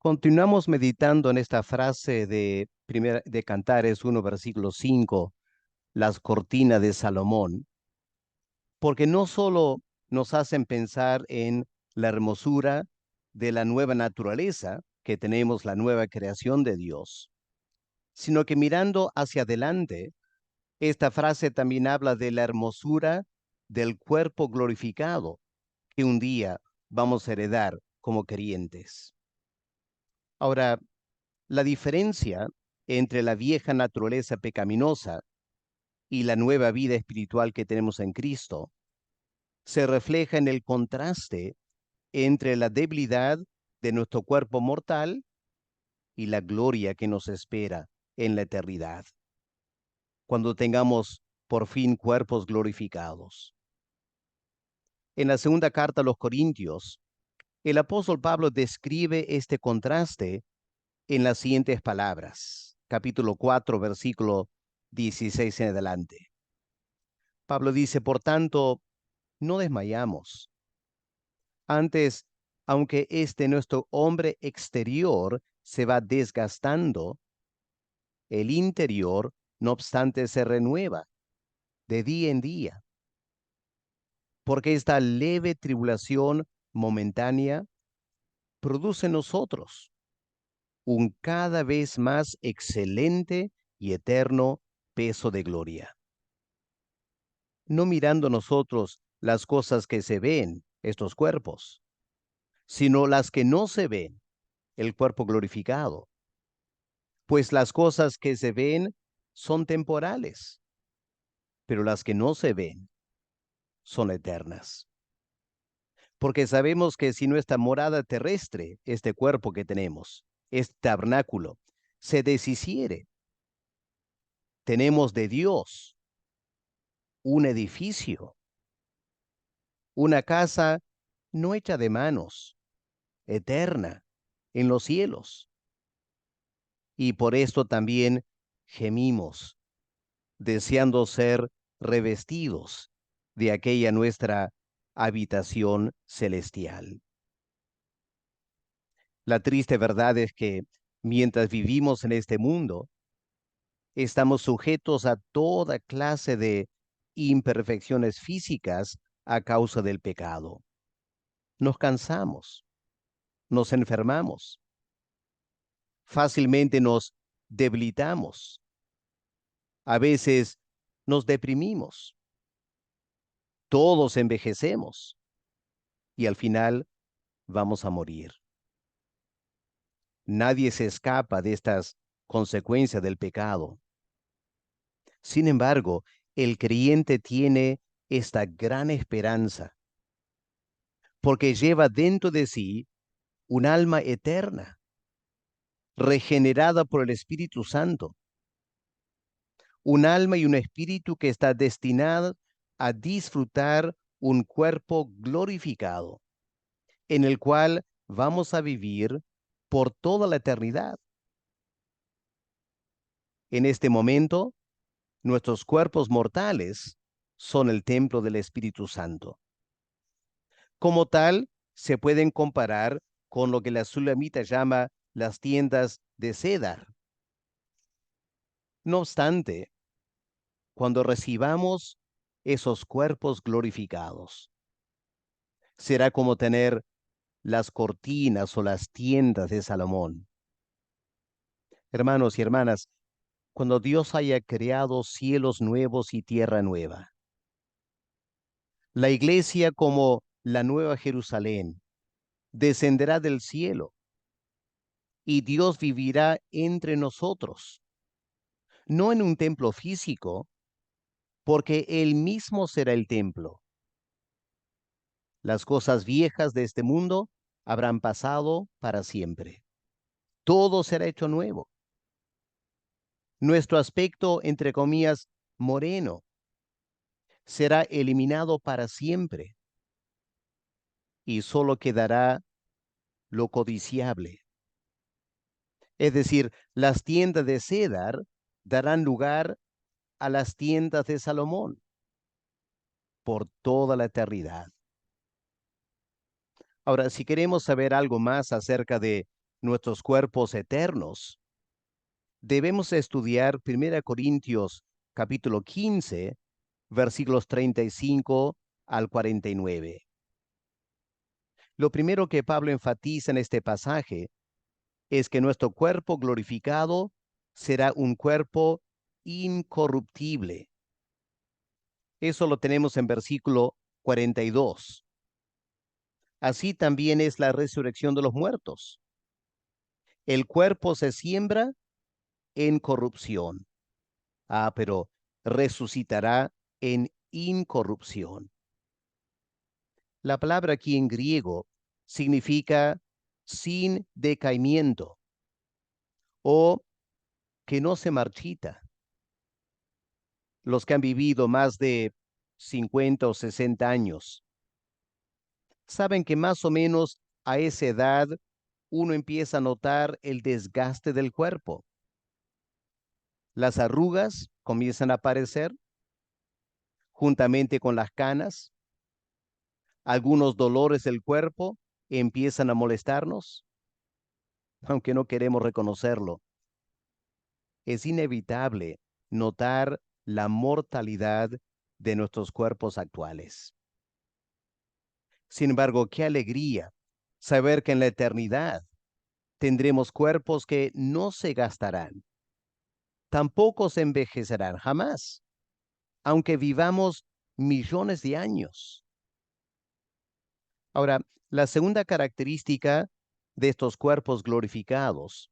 Continuamos meditando en esta frase de Cantares 1, versículo 5, las cortinas de Salomón, porque no solo nos hacen pensar en la hermosura de la nueva naturaleza, que tenemos la nueva creación de Dios, sino que mirando hacia adelante, esta frase también habla de la hermosura del cuerpo glorificado que un día vamos a heredar como creyentes. Ahora, la diferencia entre la vieja naturaleza pecaminosa y la nueva vida espiritual que tenemos en Cristo se refleja en el contraste entre la debilidad de nuestro cuerpo mortal y la gloria que nos espera en la eternidad, cuando tengamos por fin cuerpos glorificados. En la segunda carta a los Corintios, el apóstol Pablo describe este contraste en las siguientes palabras, capítulo 4, versículo 16 en adelante. Pablo dice, por tanto, no desmayamos. Antes, aunque nuestro hombre exterior se va desgastando, el interior, no obstante, se renueva de día en día, porque esta leve tribulación momentánea produce en nosotros un cada vez más excelente y eterno peso de gloria. No mirando nosotros las cosas que se ven, estos cuerpos, sino las que no se ven, el cuerpo glorificado. Pues las cosas que se ven son temporales, pero las que no se ven son eternas. Porque sabemos que si nuestra morada terrestre, este cuerpo que tenemos, este tabernáculo, se deshiciere, tenemos de Dios un edificio, una casa no hecha de manos, eterna, en los cielos. Y por esto también gemimos, deseando ser revestidos de aquella nuestra habitación celestial. La triste verdad es que mientras vivimos en este mundo, estamos sujetos a toda clase de imperfecciones físicas a causa del pecado. Nos cansamos, nos enfermamos, fácilmente nos debilitamos, a veces nos deprimimos, todos envejecemos y al final vamos a morir. Nadie se escapa de estas consecuencias del pecado. Sin embargo, el creyente tiene esta gran esperanza, porque lleva dentro de sí un alma eterna, regenerada por el Espíritu Santo, un alma y un espíritu que está destinado a disfrutar un cuerpo glorificado, en el cual vamos a vivir por toda la eternidad. En este momento, nuestros cuerpos mortales son el templo del Espíritu Santo. Como tal, se pueden comparar con lo que la Sulamita llama las tiendas de Cedar. No obstante, cuando recibamos esos cuerpos glorificados, será como tener las cortinas o las tiendas de Salomón. Hermanos y hermanas, cuando Dios haya creado cielos nuevos y tierra nueva, la iglesia como la nueva Jerusalén descenderá del cielo y Dios vivirá entre nosotros, no en un templo físico, porque Él mismo será el templo. Las cosas viejas de este mundo habrán pasado para siempre. Todo será hecho nuevo. Nuestro aspecto, entre comillas, moreno, será eliminado para siempre y solo quedará lo codiciable. Es decir, las tiendas de Cedar darán lugar a las tiendas de Salomón por toda la eternidad. Ahora, si queremos saber algo más acerca de nuestros cuerpos eternos, debemos estudiar 1 Corintios capítulo 15, versículos 35 al 49. Lo primero que Pablo enfatiza en este pasaje es que nuestro cuerpo glorificado será un cuerpo incorruptible. Eso lo tenemos en versículo 42. Así también es la resurrección de los muertos. El cuerpo se siembra en corrupción. Pero resucitará en incorrupción. La palabra aquí en griego significa sin decaimiento o que no se marchita. Los que han vivido más de 50 o 60 años saben que más o menos a esa edad uno empieza a notar el desgaste del cuerpo. Las arrugas comienzan a aparecer juntamente con las canas. Algunos dolores del cuerpo empiezan a molestarnos, aunque no queremos reconocerlo. Es inevitable notar la mortalidad de nuestros cuerpos actuales. Sin embargo, qué alegría saber que en la eternidad tendremos cuerpos que no se gastarán, tampoco se envejecerán jamás, aunque vivamos millones de años. Ahora, la segunda característica de estos cuerpos glorificados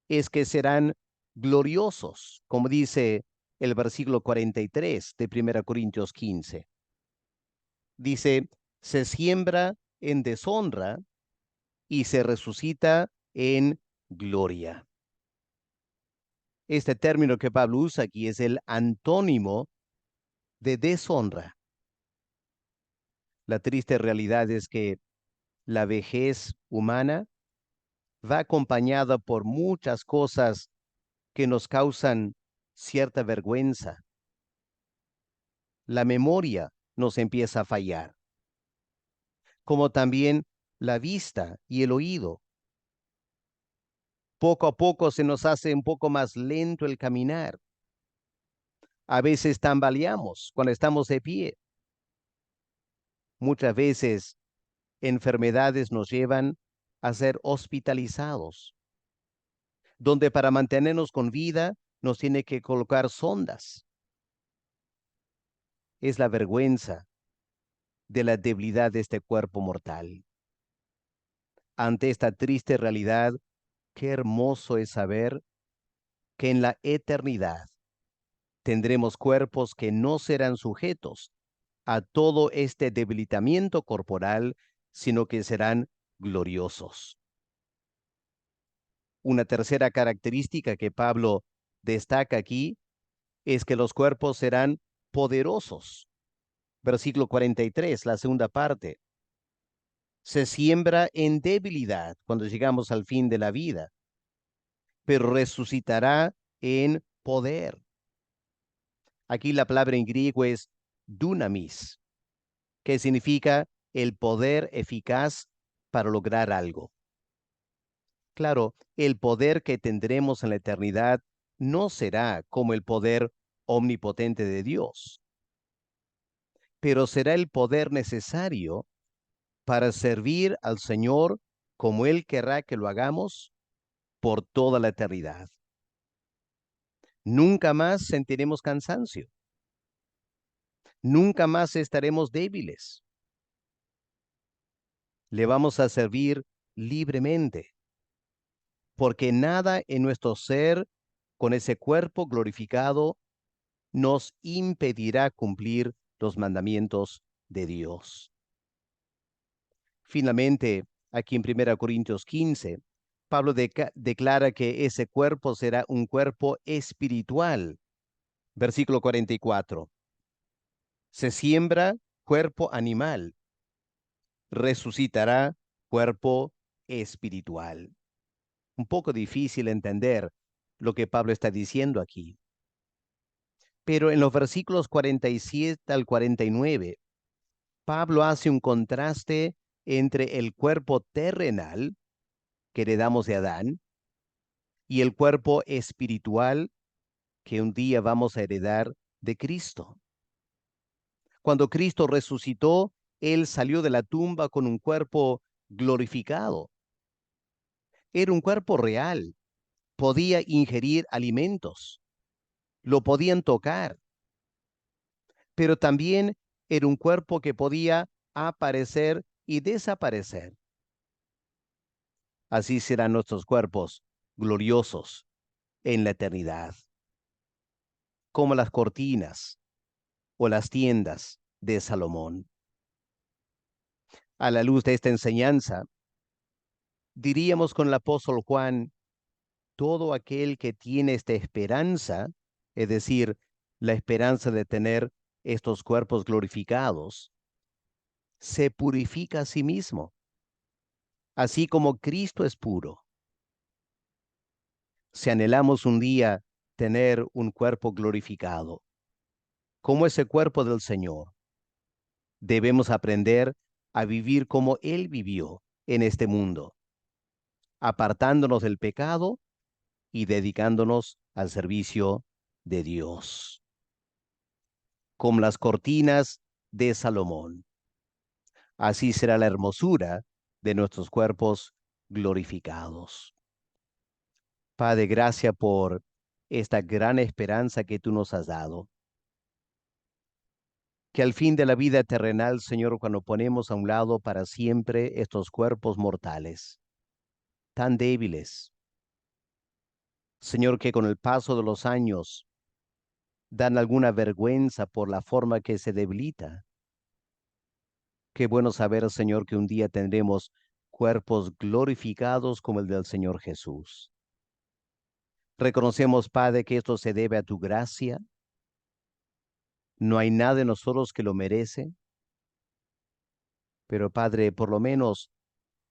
es que serán gloriosos, como dice el versículo 43 de 1 Corintios 15. Dice, se siembra en deshonra y se resucita en gloria. Este término que Pablo usa aquí es el antónimo de deshonra. La triste realidad es que la vejez humana va acompañada por muchas cosas que nos causan cierta vergüenza. La memoria nos empieza a fallar, como también la vista y el oído. Poco a poco se nos hace un poco más lento el caminar. A veces tambaleamos cuando estamos de pie. Muchas veces enfermedades nos llevan a ser hospitalizados, donde para mantenernos con vida nos tiene que colocar sondas. Es la vergüenza de la debilidad de este cuerpo mortal. Ante esta triste realidad, qué hermoso es saber que en la eternidad tendremos cuerpos que no serán sujetos a todo este debilitamiento corporal, sino que serán gloriosos. Una tercera característica que Pablo destaca aquí es que los cuerpos serán poderosos. Versículo 43, la segunda parte. Se siembra en debilidad cuando llegamos al fin de la vida, pero resucitará en poder. Aquí la palabra en griego es dunamis, que significa el poder eficaz para lograr algo. Claro, el poder que tendremos en la eternidad no será como el poder omnipotente de Dios, pero será el poder necesario para servir al Señor como Él querrá que lo hagamos por toda la eternidad. Nunca más sentiremos cansancio. Nunca más estaremos débiles. Le vamos a servir libremente, porque nada en nuestro ser con ese cuerpo glorificado nos impedirá cumplir los mandamientos de Dios. Finalmente, aquí en 1 Corintios 15, Pablo declara que ese cuerpo será un cuerpo espiritual. Versículo 44. Se siembra cuerpo animal, resucitará cuerpo espiritual. Un poco difícil entender lo que Pablo está diciendo aquí. Pero en los versículos 47 al 49, Pablo hace un contraste entre el cuerpo terrenal, que heredamos de Adán y el cuerpo espiritual que un día vamos a heredar de Cristo. Cuando Cristo resucitó, Él salió de la tumba con un cuerpo glorificado. Era un cuerpo real, podía ingerir alimentos, lo podían tocar, pero también era un cuerpo que podía aparecer y desaparecer. Así serán nuestros cuerpos gloriosos en la eternidad, como las cortinas o las tiendas de Salomón. A la luz de esta enseñanza, diríamos con el apóstol Juan, todo aquel que tiene esta esperanza, es decir, la esperanza de tener estos cuerpos glorificados, se purifica a sí mismo, así como Cristo es puro. Si anhelamos un día tener un cuerpo glorificado, como ese cuerpo del Señor, debemos aprender a vivir como Él vivió en este mundo, apartándonos del pecado y dedicándonos al servicio de Dios, como las cortinas de Salomón. Así será la hermosura de nuestros cuerpos glorificados. Padre, gracias por esta gran esperanza que tú nos has dado. Que al fin de la vida terrenal, Señor, cuando ponemos a un lado para siempre estos cuerpos mortales, tan débiles, Señor, que con el paso de los años dan alguna vergüenza por la forma que se debilita. Qué bueno saber, Señor, que un día tendremos cuerpos glorificados como el del Señor Jesús. Reconocemos, Padre, que esto se debe a tu gracia. No hay nada en nosotros que lo merece, pero Padre, por lo menos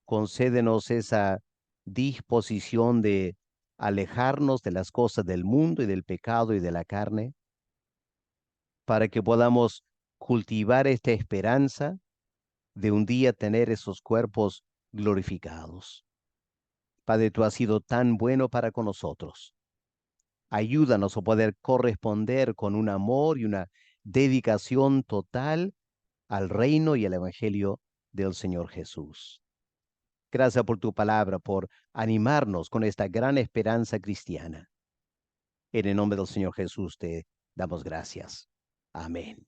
concédenos esa disposición de alejarnos de las cosas del mundo y del pecado y de la carne, para que podamos cultivar esta esperanza de un día tener esos cuerpos glorificados. Padre, tú has sido tan bueno para con nosotros. Ayúdanos a poder corresponder con un amor y una dedicación total al reino y al evangelio del Señor Jesús. Gracias por tu palabra, por animarnos con esta gran esperanza cristiana. En el nombre del Señor Jesús te damos gracias. Amén.